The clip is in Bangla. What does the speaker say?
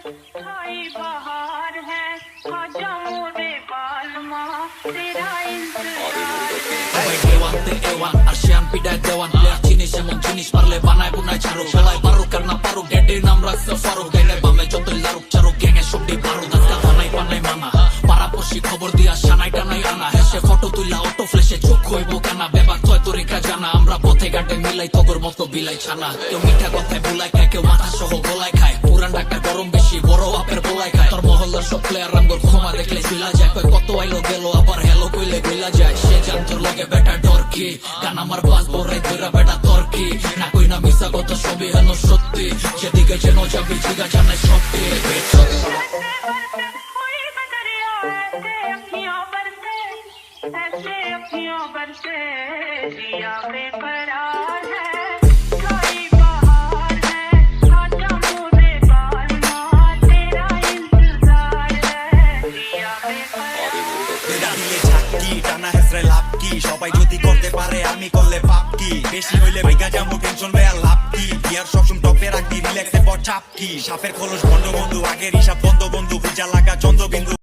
आई बहार है आजा मोरे बालमा तेरा इंतजार है সবাই দেওয়ানতে এওয়ান আরশিয়ান পিডায় দেওয়ান প্লেয়ার চিনিস এমন জিনিস পারলে বানায় বুনায় ছাড়ুক সবাই পারুক আর না পারুক ডেডের নাম রাখছে ফারুক ডাইনে বামে যতই লারুক চারুক গ্যাংয়ে সবটি পারুক আজকাল বানাই পানাই মানা পাড়াপড়শি খবর দিয়া সানাই টানাই আনা হেসে ফটো তুইলা অটো ফ্লেশে চোখ হইব কানা বেবার তয় তরিকা জানা আমরা পথে ঘাটে মিলাই তগর মতো বিলাই ছানা কেউ মিঠা কথায় ভুলাই খায় কেউ মাথা সহ গোলাই খায় পুরান ডাক্তার গরম বেশি বড় আপের গোলাই খায় তোর মহল্লার সব প্লেয়ার রামগর ক্ষমা দেখলে চুলা যায় কয় কত আইলো গেল আবার হেলো কইলে গইলা যায় সে জান তোর লগে বেটা ডরকি গান আমার বাস বড়াই ধরা বেটা তর্কি না কই না মিশা কথা সবই হেন সত্যি যেদিকে যেন যাবি জিগা জানাই সত্যি कोई बदरिया ऐसे अखियों बरसे दिया बेकरार है कोई बहार है आजा मोरे बालमा तेरा इंतजार है दिया बेकरार দিলে ঝাঁকি টানা হেসরে লাভ কি সবাই যদি করতে পারে আমি করলে পাপ কি বেশি হইলে ভাইগা যাবো টেনশন বেয়া লাভ কি বিয়ার সবসময় টপে রাখি রিল্যাক্সে পর চাপ কি সাপের খোলস বন্ধ বন্ধু আগের হিসাব বন্ধ বন্ধু ভিজা লাগা চন্দ্রবিন্দু